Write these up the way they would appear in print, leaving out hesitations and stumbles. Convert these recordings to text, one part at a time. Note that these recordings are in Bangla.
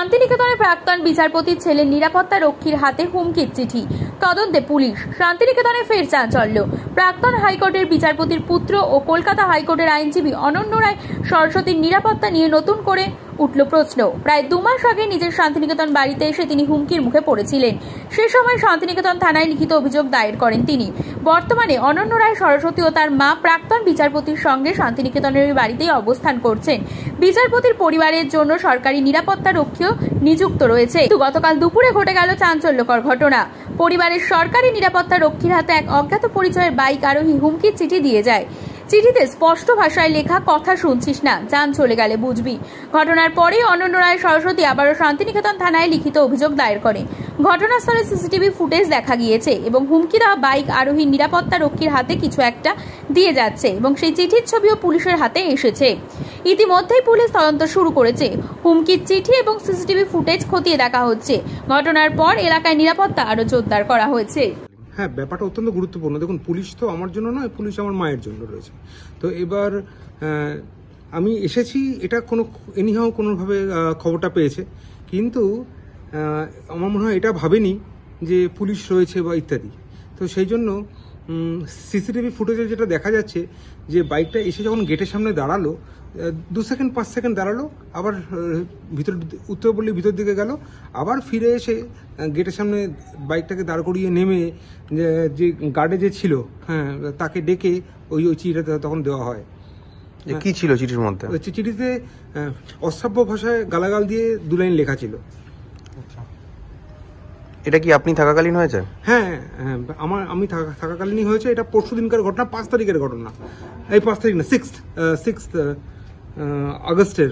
শান্তিনিকেতনের প্রাক্তন বিচারপতির ছেলের নিরাপত্তা রক্ষীর হাতে হুমকির চিঠি, তদন্তে পুলিশ। শান্তিনিকেতনে ফের চাঞ্চল্য। প্রাক্তন হাইকোর্টের বিচারপতির পুত্র ও কলকাতা হাইকোর্টের আইনজীবী অনন্য রায় সরস্বতীর নিরাপত্তা নিয়ে নতুন করে উঠল প্রশ্ন। প্রায় 2 মাস আগে নিজের শান্তিনিকেতন বাড়িতে এসে তিনি হুমকির মুখে পড়েছিলেন। সে সময় শান্তিনিকেতন থানায় লিখিত অভিযোগ দায়ের করেন তিনি। বর্তমানে অনন্য রায় সরস্বতী ও তার মা প্রাক্তন বিচারপতির সঙ্গে শান্তিনিকেতনের ওই বাড়িতেই অবস্থান করছেন। বিচারপতির পরিবারের জন্য সরকারি নিরাপত্তা রক্ষীও নিযুক্ত রয়েছে। কিন্তু গতকাল দুপুরে ঘটে গেল চাঞ্চল্যকর ঘটনা। পরিবারের সরকারি নিরাপত্তা রক্ষীর হাতে এক অজ্ঞাত পরিচয়ের বাইক আরোহী হুমকির চিঠি দিয়ে যায়। চিঠিতে স্পষ্ট ভাষায় লেখা, কথা শুনছিস না, যান চলে গেলে বুঝবি। ঘটনার পরেই অনন্য রায় সরস্বতী আবারও শান্তিনিকেতন থানায় লিখিত অভিযোগ দায়ের করে। ঘটনাস্থলে সিসিটিভি ফুটেজ দেখা গিয়েছে এবং হুমকি দেওয়া বাইক আরোহী নিরাপত্তা রক্ষীর হাতে কিছু একটা দিয়ে যাচ্ছে এবং সেই চিঠির ছবিও পুলিশের হাতে এসেছে। ইতিমধ্যেই পুলিশ তদন্ত শুরু করেছে। হুমকির চিঠি এবং সিসিটিভি ফুটেজ খতিয়ে দেখা হচ্ছে। ঘটনার পর এলাকায় নিরাপত্তা আরো জোরদার করা হয়েছে। হ্যাঁ, ব্যাপারটা অত্যন্ত গুরুত্বপূর্ণ। দেখুন, পুলিশ তো আমার জন্য নয়, পুলিশ আমার মায়ের জন্য রয়েছে। তো এবার আমি এসেছি, এটা কোনোভাবে খবরটা পেয়েছে, কিন্তু আমার মনে হয় এটা ভাবেনি যে পুলিশ রয়েছে বা ইত্যাদি। তো সেই জন্য সিসিটিভি ফুটেজে যেটা দেখা যাচ্ছে যে বাইকটা এসে যখন গেটের সামনে দাঁড়ালো, 2 সেকেন্ড 5 সেকেন্ড দাঁড়ালো, আবার উত্তরপল্লীর ভিতর দিকে গেল, আবার ফিরে এসে গেটের সামনে বাইকটাকে দাঁড় করিয়ে নেমে যে গার্ডে যে ছিল, হ্যাঁ, তাকে ডেকে ওই চিঠিটা তখন দেওয়া হয়। কি ছিল চিঠির মধ্যে? চিঠিতে অশ্রাব্য ভাষায় গালাগাল দিয়ে 2 লাইন লেখা ছিল। এটা কি আপনি থাকাকালীন হয়েছে? হ্যাঁ, আমি থাকাকালীনই হয়েছে। এটা পরশু দিনকার ঘটনা, 5 তারিখের ঘটনা। এই 5 তারিখ না, 6th আগস্টের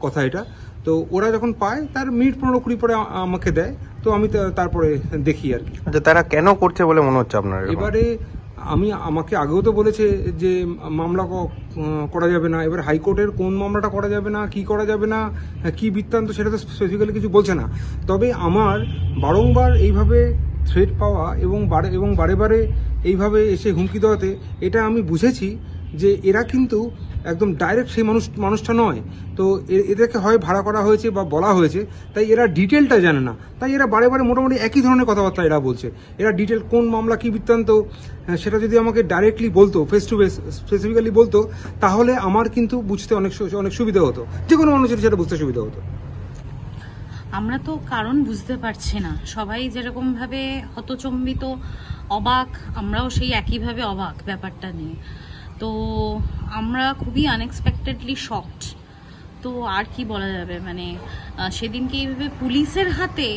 কথা এটা। তো ওরা যখন পায় তার মিনিট 15-20 পরে আমাকে দেয়, তো আমি তারপরে দেখি আর কি। আচ্ছা, তারা কেন করছে বলে মনে হচ্ছে আপনার? এবারে আমাকে আগেও তো বলেছে যে মামলা করা যাবে না। এবার হাইকোর্টের কোন মামলাটা করা যাবে না, কি করা যাবে না, কি বৃত্তান্ত, সেটা তো স্পেসিফিক্যালি কিছু বলছে না। তবে আমার বারংবার এইভাবে থ্রেট পাওয়া এবং বারে বারে এইভাবে এসে হুমকি দেওয়াতে এটা আমি বুঝেছি যে এরা কিন্তু একদম ডাইরেক্ট সেই মানুষটা নয়। তো এদেরকে হয় ভাড়া করা হয়েছে বা বলা হয়েছে, তাই এরা ডিটেলটা জানে না। তাই এরা বারে বারে মোটামুটি একই ধরনের কথাবার্তা এরা বলছে। এরা ডিটেল কোন মামলা কি বৃত্তান্ত সেটা যদি আমাকে ডাইরেক্টলি বলতো, ফেস টু ফেস স্পেসিফিক্যালি বলতো, তাহলে আমার কিন্তু বুঝতে অনেক সুবিধা হতো। যে কোনো মানুষের সেটা বুঝতে সুবিধা হতো। আমরা তো কারণ বুঝতে পারছি না। সবাই যেরকম ভাবে হতচম্বিত, অবাক, আমরাও সেই একইভাবে অবাক ব্যাপারটা নিয়ে। তো আমরা খুবই আনএক্সপেক্টেডলি শকড। তো আর কি বলা যাবে, মানে সেদিনকে এইভাবে পুলিশের হাতে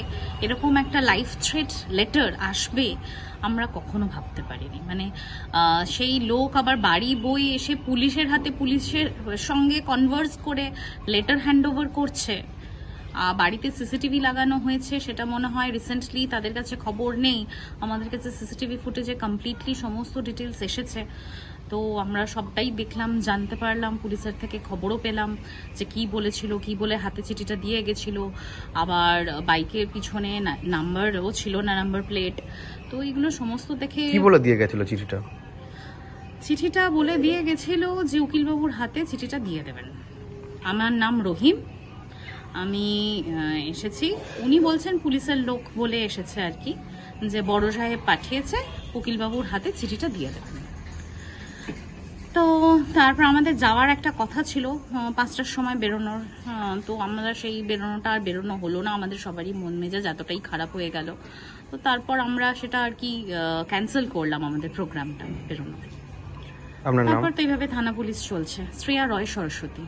এরকম একটা লাইফ থ্রেট লেটার আসবে আমরা কখনো ভাবতে পারিনি। মানে সেই লোক আবার বাড়ি বই এসে পুলিশের হাতে, পুলিশের সঙ্গে কনভার্স করে লেটার হ্যান্ড ওভার করছে। বাড়িতে সিসিটিভি লাগানো হয়েছে, সেটা মনে হয় রিসেন্টলি তাদের কাছে খবর নেই। আমাদের কাছে সিসিটিভি ফুটেজে কমপ্লিটলি সমস্ত ডিটেলস এসেছে। তো আমরা সবটাই দেখলাম, জানতে পারলাম, পুলিশের থেকে খবরও পেলাম যে কি বলেছিল, কি বলে হাতে চিঠিটা দিয়ে গেছিল। আবার বাইকের পিছনে নাম্বারও ছিল না, নাম্বার প্লেট। তো এগুলো সমস্ত দেখে কি বলে দিয়ে গেছিল চিঠিটা? চিঠিটা বলে দিয়ে গেছিল যে উকিলবাবুর হাতে চিঠিটা দিয়ে দেবেন। আমার নাম রহিম, আমি এসেছি। উনি বলছেন পুলিশের লোক বলে এসেছে আর কি, যে বড় সাহেব পাঠিয়েছে উকিলবাবুর হাতে চিঠিটা দিয়ে দেবেন। তো তারপর আমাদের যাওয়ার একটা কথা ছিল 5টার সময় বেরোনোর। তো আমরা সেই বেরোনোটা আর বেরোনো হলো না। আমাদের সবারই মন মেজাজ এতটাই খারাপ হয়ে গেল। তো তারপর আমরা সেটা আর কি ক্যান্সেল করলাম, আমাদের প্রোগ্রামটা বেরোনো। তারপর তো এইভাবে থানা পুলিশ চলছে। শ্রেয়া রয় সরস্বতী।